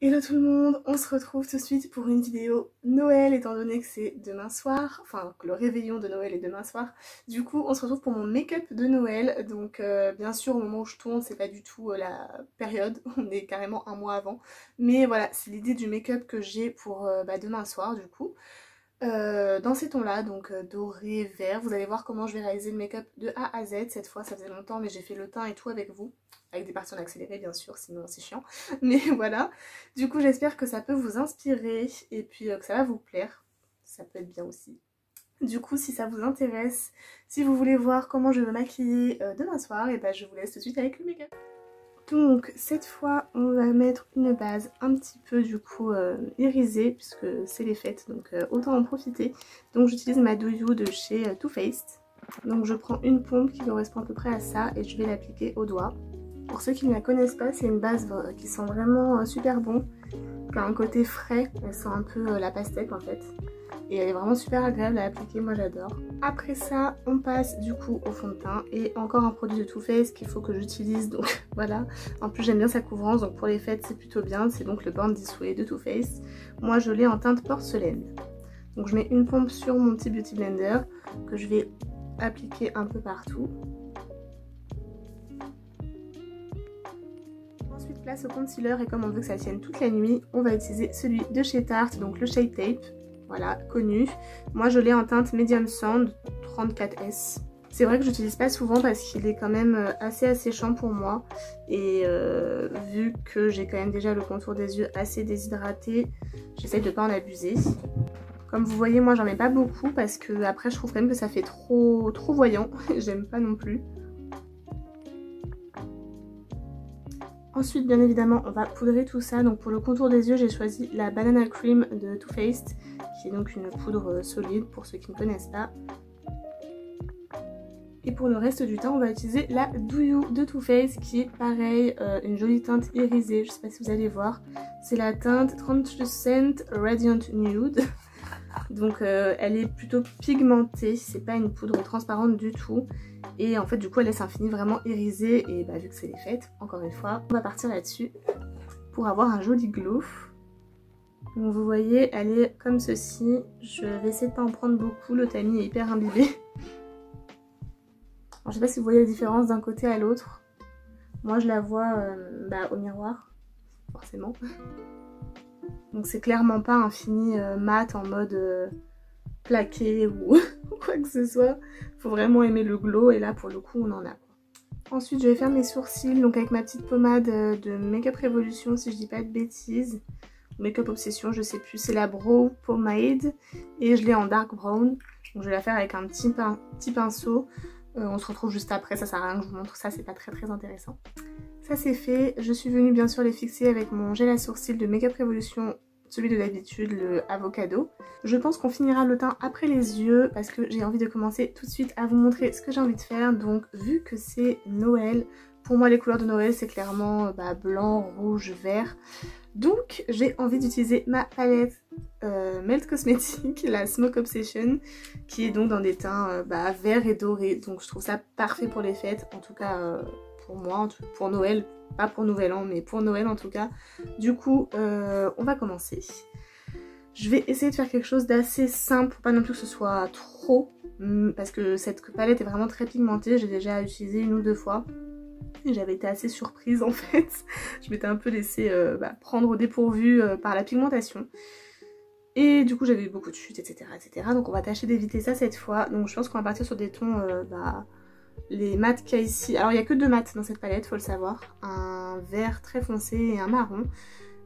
Hello tout le monde, on se retrouve tout de suite pour une vidéo Noël étant donné que c'est demain soir, enfin que le réveillon de Noël est demain soir. Du coup on se retrouve pour mon make-up de Noël, donc bien sûr au moment où je tourne c'est pas du tout la période, on est carrément un mois avant. Mais voilà, c'est l'idée du make-up que j'ai pour demain soir du coup. Dans ces tons là, donc doré, vert, vous allez voir comment je vais réaliser le make-up de A à Z. Cette fois ça faisait longtemps mais j'ai fait le teint et tout avec vous, avec des parties en accéléré bien sûr, sinon c'est chiant. Mais voilà, du coup j'espère que ça peut vous inspirer et puis que ça va vous plaire, ça peut être bien aussi. Du coup si ça vous intéresse, si vous voulez voir comment je vais me maquiller demain soir, et ben je vous laisse tout de suite avec le make-up. Donc cette fois on va mettre une base un petit peu du coup irisée puisque c'est les fêtes, donc autant en profiter. Donc j'utilise ma Do You de chez Too Faced. Donc je prends une pompe qui correspond à peu près à ça et je vais l'appliquer au doigt. Pour ceux qui ne la connaissent pas, c'est une base qui sent vraiment super bon, qui a un côté frais, elle sent un peu la pastèque en fait. Et elle est vraiment super agréable à appliquer, moi j'adore. Après ça, on passe du coup au fond de teint et encore un produit de Too Faced qu'il faut que j'utilise, donc voilà. En plus j'aime bien sa couvrance, donc pour les fêtes c'est plutôt bien, c'est donc le Born This Way de Too Faced. Moi je l'ai en teinte porcelaine. Donc je mets une pompe sur mon petit Beauty Blender que je vais appliquer un peu partout. Ensuite place au concealer et comme on veut que ça tienne toute la nuit, on va utiliser celui de chez Tarte, donc le Shade Tape. Voilà, connu. Moi je l'ai en teinte Medium Sand 34S. C'est vrai que je l'utilise pas souvent parce qu'il est quand même assez asséchant pour moi. Et vu que j'ai quand même déjà le contour des yeux assez déshydraté, j'essaye de pas en abuser. Comme vous voyez, moi j'en mets pas beaucoup parce que après je trouve quand même que ça fait trop voyant. J'aime pas non plus. Ensuite, bien évidemment, on va poudrer tout ça. Donc pour le contour des yeux, j'ai choisi la Banana Cream de Too Faced, qui est donc une poudre solide pour ceux qui ne connaissent pas. Et pour le reste du teint, on va utiliser la Do You de Too Faced, qui est pareil, une jolie teinte irisée. Je sais pas si vous allez voir. C'est la teinte Translucent Radiant Nude. Donc elle est plutôt pigmentée, c'est pas une poudre transparente du tout. Et en fait du coup elle laisse un fini vraiment irisé et vu que c'est les fêtes, encore une fois, on va partir là-dessus pour avoir un joli glow. Donc vous voyez elle est comme ceci, je vais essayer de pas en prendre beaucoup, le tamis est hyper imbibé. Alors, je sais pas si vous voyez la différence d'un côté à l'autre, moi je la vois au miroir, forcément. Donc c'est clairement pas un fini mat en mode plaqué ou quoi que ce soit. Faut vraiment aimer le glow et là pour le coup on en a. Ensuite je vais faire mes sourcils donc avec ma petite pommade de Make Up Revolution si je dis pas de bêtises. Make Up Obsession je sais plus, c'est la Brow Pomade et je l'ai en dark brown. Donc je vais la faire avec un petit pinceau. On se retrouve juste après, ça sert à rien que je vous montre ça, c'est pas très intéressant. Ça c'est fait, je suis venue bien sûr les fixer avec mon gel à sourcils de Make Up Revolution, celui de d'habitude, le Avocado. Je pense qu'on finira le teint après les yeux parce que j'ai envie de commencer tout de suite à vous montrer ce que j'ai envie de faire. Donc vu que c'est Noël, pour moi les couleurs de Noël c'est clairement blanc, rouge, vert. Donc j'ai envie d'utiliser ma palette Melt Cosmetics, la Smoke Obsession, qui est donc dans des teints verts et dorés. Donc je trouve ça parfait pour les fêtes, en tout cas pour moi, pour Noël, pas pour Nouvel An, mais pour Noël en tout cas. Du coup, on va commencer. Je vais essayer de faire quelque chose d'assez simple, pour pas non plus que ce soit trop, parce que cette palette est vraiment très pigmentée, j'ai déjà utilisé une ou deux fois. J'avais été assez surprise en fait, je m'étais un peu laissée prendre au dépourvu par la pigmentation. Et du coup j'avais eu beaucoup de chutes, etc. Donc on va tâcher d'éviter ça cette fois. Donc je pense qu'on va partir sur des tons, les mats qu'il y a ici. Alors il n'y a que deux mats dans cette palette, faut le savoir. Un vert très foncé et un marron.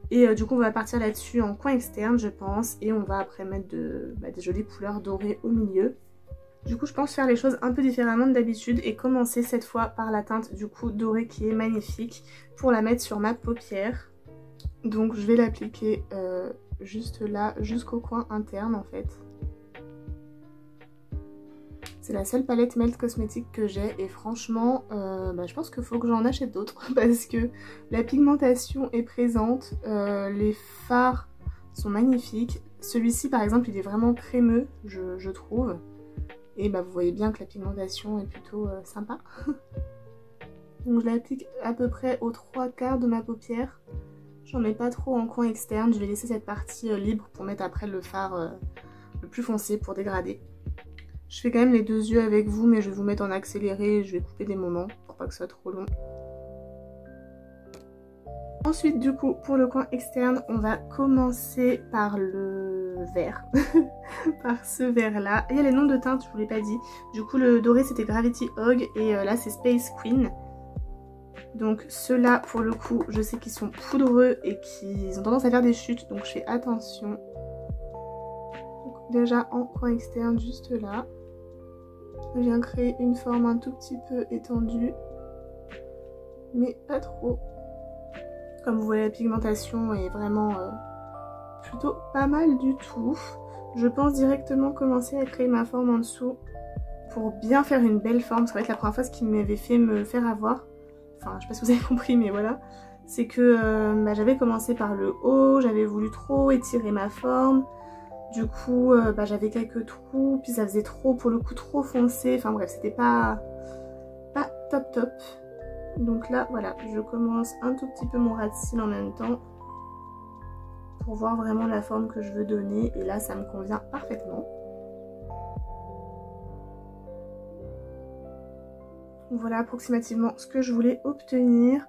Et du coup on va partir là-dessus en coin externe je pense. Et on va après mettre des jolies couleurs dorées au milieu. Du coup je pense faire les choses un peu différemment d'habitude et commencer cette fois par la teinte du coup dorée qui est magnifique pour la mettre sur ma paupière. Donc je vais l'appliquer juste là jusqu'au coin interne en fait. C'est la seule palette Melt Cosmetics que j'ai et franchement je pense qu'il faut que j'en achète d'autres parce que la pigmentation est présente, les fards sont magnifiques. Celui-ci par exemple il est vraiment crémeux je trouve. Et vous voyez bien que la pigmentation est plutôt sympa. Donc je l'applique à peu près aux 3/4 de ma paupière. J'en mets pas trop en coin externe, je vais laisser cette partie libre pour mettre après le fard le plus foncé pour dégrader. Je fais quand même les deux yeux avec vous, mais je vais vous mettre en accéléré et je vais couper des moments pour pas que ce soit trop long. Ensuite, du coup, pour le coin externe, on va commencer par le vert. Par ce vert-là. Il y a les noms de teintes, je vous l'ai pas dit. Du coup, le doré, c'était Gravity Hog et là, c'est Space Queen. Donc ceux-là, pour le coup, je sais qu'ils sont poudreux et qu'ils ont tendance à faire des chutes, donc je fais attention. Donc, déjà en coin externe, juste là. Je viens créer une forme un tout petit peu étendue, mais pas trop. Comme vous voyez, la pigmentation est vraiment plutôt pas mal du tout. Je pense directement commencer à créer ma forme en dessous pour bien faire une belle forme. Ça va être la première fois ce qui m'avait fait me faire avoir. Enfin, je sais pas si vous avez compris, mais voilà. C'est que j'avais commencé par le haut, j'avais voulu trop étirer ma forme. Du coup, j'avais quelques trous, puis ça faisait trop, pour le coup, trop foncé. Enfin bref, c'était pas top top. Donc là, voilà, je commence un tout petit peu mon ras de cils en même temps pour voir vraiment la forme que je veux donner. Et là, ça me convient parfaitement. Voilà approximativement ce que je voulais obtenir.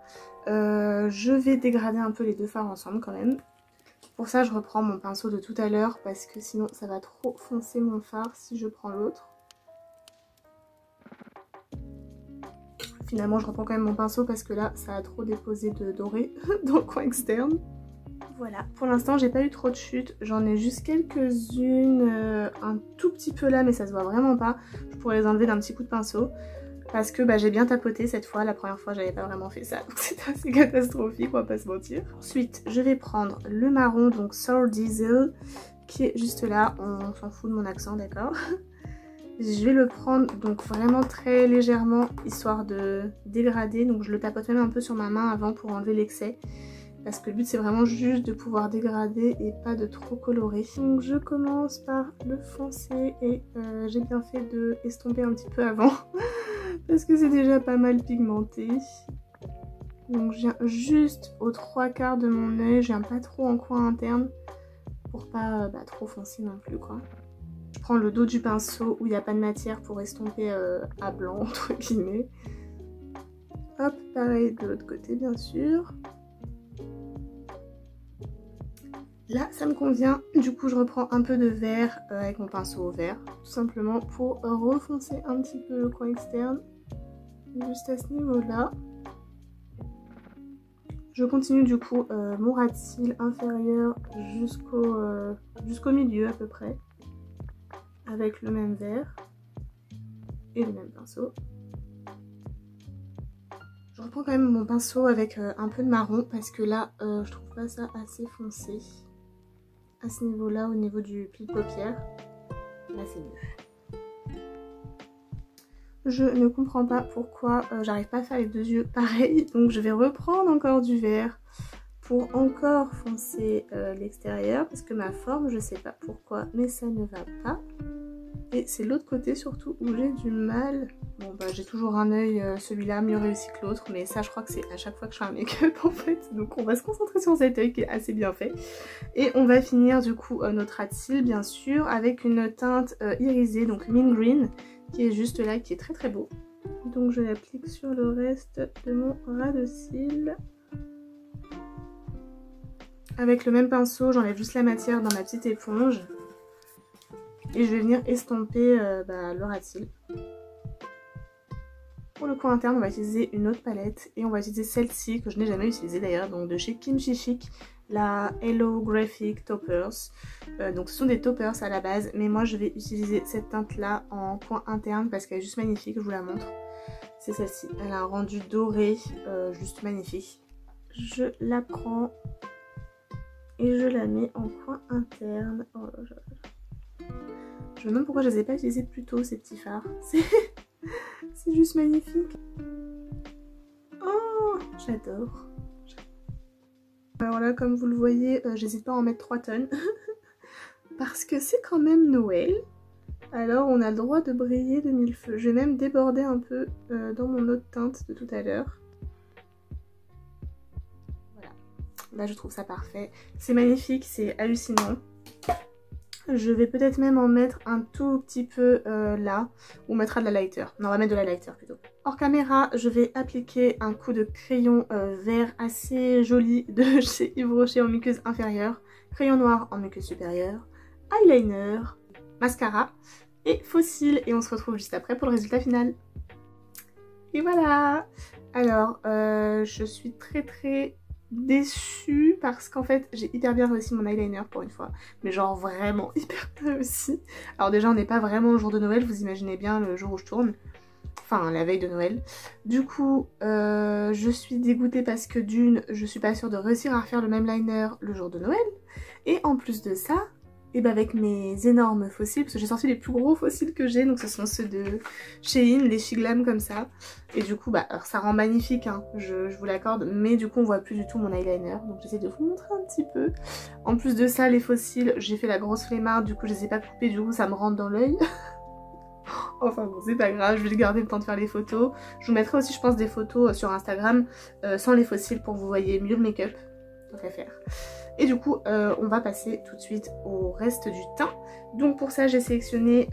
Je vais dégrader un peu les deux fards ensemble quand même. Pour ça, je reprends mon pinceau de tout à l'heure parce que sinon ça va trop foncer mon fard si je prends l'autre. Finalement, je reprends quand même mon pinceau parce que là, ça a trop déposé de doré dans le coin externe. Voilà, pour l'instant, j'ai pas eu trop de chutes. J'en ai juste quelques-unes, un tout petit peu là, mais ça se voit vraiment pas. Je pourrais les enlever d'un petit coup de pinceau. Parce que j'ai bien tapoté cette fois, la première fois j'avais pas vraiment fait ça, donc c'est assez catastrophique, on va pas se mentir. Ensuite, je vais prendre le marron, donc Sour Diesel, qui est juste là, on s'en fout de mon accent, d'accord. Je vais le prendre donc vraiment très légèrement, histoire de dégrader, donc je le tapote même un peu sur ma main avant pour enlever l'excès. Parce que le but c'est vraiment juste de pouvoir dégrader et pas de trop colorer. Donc je commence par le foncer et j'ai bien fait de estomper un petit peu avant. Parce que c'est déjà pas mal pigmenté. Donc je viens juste aux 3/4 de mon œil, je viens pas trop en coin interne pour pas trop foncer non plus quoi. Je prends le dos du pinceau où il n'y a pas de matière pour estomper à blanc entre guillemets. Hop, pareil de l'autre côté bien sûr. Là ça me convient, du coup je reprends un peu de vert avec mon pinceau au vert, tout simplement pour refoncer un petit peu le coin externe, juste à ce niveau là. Je continue du coup mon ras de cils inférieur jusqu'au milieu à peu près, avec le même vert et le même pinceau. Je reprends quand même mon pinceau avec un peu de marron parce que là je trouve pas ça assez foncé. À ce niveau là, au niveau du pli de paupière, là c'est mieux. Je ne comprends pas pourquoi j'arrive pas à faire les deux yeux pareil, donc je vais reprendre encore du vert pour encore foncer l'extérieur parce que ma forme, je sais pas pourquoi, mais ça ne va pas. Et c'est l'autre côté surtout où j'ai du mal. Bon j'ai toujours un œil, celui-là mieux réussi que l'autre, mais ça je crois que c'est à chaque fois que je fais un make-up en fait. Donc on va se concentrer sur cet œil qui est assez bien fait. Et on va finir du coup notre ras de cils bien sûr avec une teinte irisée, donc Mint Green, qui est juste là, qui est très très beau. Donc je l'applique sur le reste de mon ras de cils. Avec le même pinceau, j'enlève juste la matière dans ma petite éponge. Et je vais venir estomper le ras de cils. Pour le coin interne, on va utiliser une autre palette. Et on va utiliser celle-ci, que je n'ai jamais utilisée d'ailleurs, donc de chez Kimchi Chic, la Hello Graphic Toppers. Donc ce sont des toppers à la base, mais moi je vais utiliser cette teinte-là en coin interne parce qu'elle est juste magnifique, je vous la montre. C'est celle-ci, elle a un rendu doré, juste magnifique. Je la prends et je la mets en coin interne. Oh là là. Je me demande pourquoi je les ai pas utilisés plus tôt ces petits fards. C'est juste magnifique. Oh, j'adore. Alors là, comme vous le voyez, j'hésite pas à en mettre 3 tonnes. Parce que c'est quand même Noël. Alors on a le droit de briller de mille feux. Je vais même déborder un peu dans mon autre teinte de tout à l'heure. Voilà. Là je trouve ça parfait. C'est magnifique, c'est hallucinant. Je vais peut-être même en mettre un tout petit peu là, ou mettra de la lighter. Non, on va mettre de la lighter plutôt. Hors caméra, je vais appliquer un coup de crayon vert assez joli de chez Yves Rocher en muqueuse inférieure, crayon noir en muqueuse supérieure, eyeliner, mascara et faux cils. Et on se retrouve juste après pour le résultat final. Et voilà! Alors, je suis très déçue parce qu'en fait j'ai hyper bien réussi mon eyeliner pour une fois, mais genre vraiment hyper bien réussi. Alors déjà on n'est pas vraiment au jour de Noël, vous imaginez bien le jour où je tourne, enfin la veille de Noël. Du coup je suis dégoûtée parce que d'une, je suis pas sûre de réussir à refaire le même liner le jour de Noël, et en plus de ça, et bah avec mes énormes faux cils, parce que j'ai sorti les plus gros faux cils que j'ai, donc ce sont ceux de Shein, les Shiglam comme ça. Et du coup bah alors ça rend magnifique hein, je vous l'accorde, mais du coup on voit plus du tout mon eyeliner, donc j'essaie de vous montrer un petit peu. En plus de ça, les faux cils, j'ai fait la grosse flemmarde, du coup je les ai pas coupés, du coup ça me rentre dans l'œil. Enfin bon, c'est pas grave, je vais garder le temps de faire les photos. Je vous mettrai aussi je pense des photos sur Instagram sans les faux cils pour que vous voyez mieux le make-up, donc à faire. Et du coup on va passer tout de suite au reste du teint. Donc pour ça j'ai sélectionné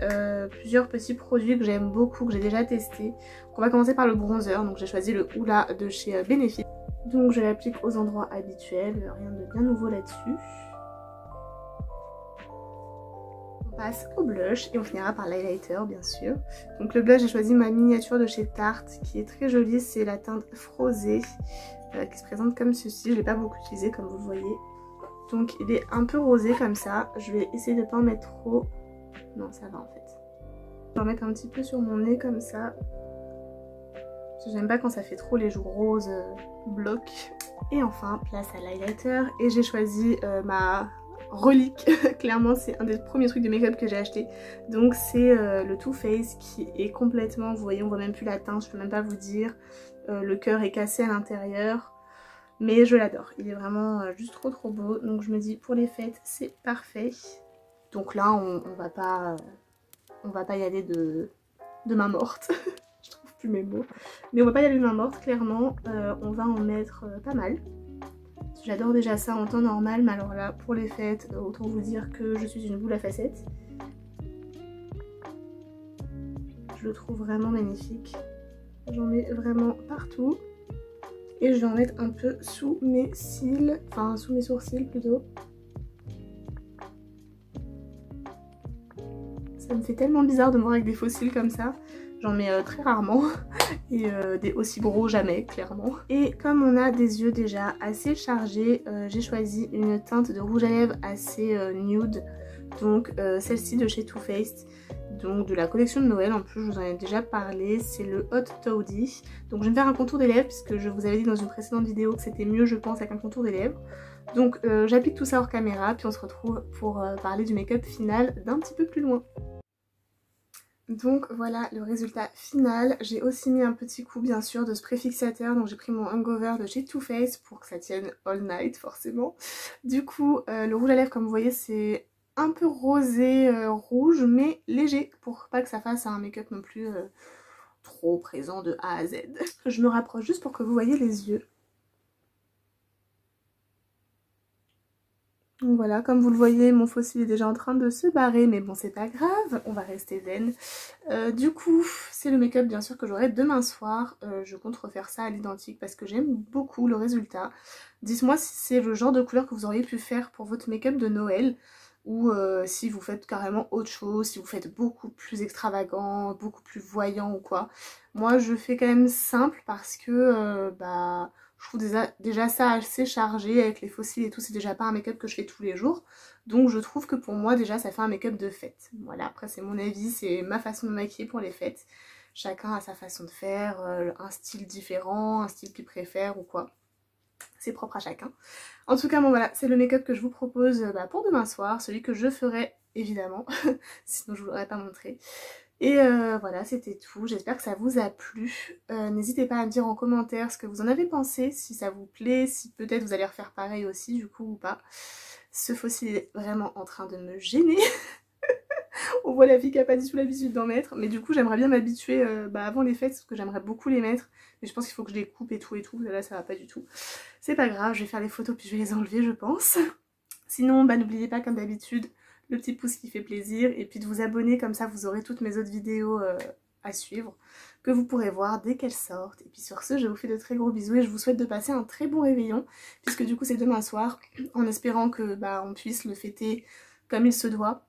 plusieurs petits produits que j'aime beaucoup, que j'ai déjà testé. On va commencer par le bronzer, donc j'ai choisi le Hoola de chez Benefit. Donc je l'applique aux endroits habituels, rien de bien nouveau là-dessus. On passe au blush et on finira par l'highlighter bien sûr. Donc le blush, j'ai choisi ma miniature de chez Tarte qui est très jolie, c'est la teinte Frosée qui se présente comme ceci. Je l'ai pas beaucoup utilisé comme vous le voyez. Donc il est un peu rosé comme ça, je vais essayer de ne pas en mettre trop. Non ça va en fait. Je vais en mettre un petit peu sur mon nez comme ça. Parce que j'aime pas quand ça fait trop les joues roses bloc. Et enfin place à l'highlighter et j'ai choisi ma relique. Clairement c'est un des premiers trucs de make-up que j'ai acheté. Donc c'est le Too Faced qui est complètement, vous voyez on voit même plus la teinte, je peux même pas vous dire. Le cœur est cassé à l'intérieur. Mais je l'adore, il est vraiment juste trop beau. Donc je me dis pour les fêtes c'est parfait. Donc là on va pas y aller de main morte. Je trouve plus mes mots. Mais on va pas y aller de main morte clairement. On va en mettre pas mal. J'adore déjà ça en temps normal. Mais alors là pour les fêtes autant vous dire que je suis une boule à facettes. Je le trouve vraiment magnifique. J'en mets vraiment partout. Et je vais en mettre un peu sous mes cils, enfin sous mes sourcils plutôt. Ça me fait tellement bizarre de me voir avec des faux cils comme ça. J'en mets très rarement. Et des aussi gros jamais, clairement. Et comme on a des yeux déjà assez chargés, j'ai choisi une teinte de rouge à lèvres assez nude. Donc celle-ci de chez Too Faced. Donc de la collection de Noël, en plus je vous en ai déjà parlé, c'est le Hot Toddy. Donc je vais me faire un contour des lèvres puisque je vous avais dit dans une précédente vidéo que c'était mieux je pense avec un contour des lèvres. Donc j'applique tout ça hors caméra puis on se retrouve pour parler du make-up final d'un petit peu plus loin. Donc voilà le résultat final. J'ai aussi mis un petit coup bien sûr de spray fixateur, donc j'ai pris mon Hangover de chez Too Faced pour que ça tienne all night forcément. Du coup le rouge à lèvres comme vous voyez c'est un peu rosé rouge mais léger pour pas que ça fasse un make-up non plus trop présent de A à Z. Je me rapproche juste pour que vous voyez les yeux. Donc voilà, comme vous le voyez, mon faux cil est déjà en train de se barrer, mais bon c'est pas grave, on va rester zen. Du coup, c'est le make-up bien sûr que j'aurai demain soir. Je compte refaire ça à l'identique parce que j'aime beaucoup le résultat. Dites-moi si c'est le genre de couleur que vous auriez pu faire pour votre make-up de Noël. Ou si vous faites carrément autre chose, si vous faites beaucoup plus extravagant, beaucoup plus voyant ou quoi. Moi je fais quand même simple parce que bah je trouve déjà ça assez chargé avec les faux cils et tout, c'est déjà pas un make-up que je fais tous les jours. Donc je trouve que pour moi déjà ça fait un make-up de fête. Voilà, après c'est mon avis, c'est ma façon de maquiller pour les fêtes. Chacun a sa façon de faire, un style différent, un style qu'il préfère ou quoi. C'est propre à chacun. En tout cas bon voilà, c'est le make-up que je vous propose pour demain soir, celui que je ferai évidemment, sinon je vous l'aurais pas montré. Et voilà, c'était tout. J'espère que ça vous a plu. N'hésitez pas à me dire en commentaire ce que vous en avez pensé, si ça vous plaît, si peut-être vous allez refaire pareil aussi du coup ou pas. Ce faux cil est vraiment en train de me gêner. On voit la fille qui a pas du tout l'habitude d'en mettre. Mais du coup j'aimerais bien m'habituer avant les fêtes parce que j'aimerais beaucoup les mettre. Mais je pense qu'il faut que je les coupe et tout. Là ça va pas du tout. C'est pas grave, je vais faire les photos puis je vais les enlever je pense. Sinon n'oubliez pas comme d'habitude le petit pouce qui fait plaisir. Et puis de vous abonner, comme ça vous aurez toutes mes autres vidéos à suivre, que vous pourrez voir dès qu'elles sortent. Et puis sur ce, je vous fais de très gros bisous et je vous souhaite de passer un très bon réveillon, puisque du coup c'est demain soir, en espérant que on puisse le fêter comme il se doit.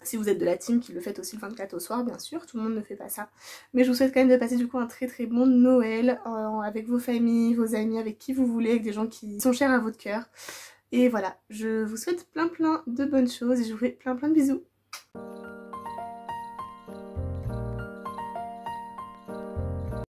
Si vous êtes de la team qui le fête aussi le 24 au soir, bien sûr, tout le monde ne fait pas ça. Mais je vous souhaite quand même de passer du coup un très très bon Noël, avec vos familles, vos amis, avec qui vous voulez, avec des gens qui sont chers à votre cœur. Et voilà, je vous souhaite plein de bonnes choses et je vous fais plein de bisous.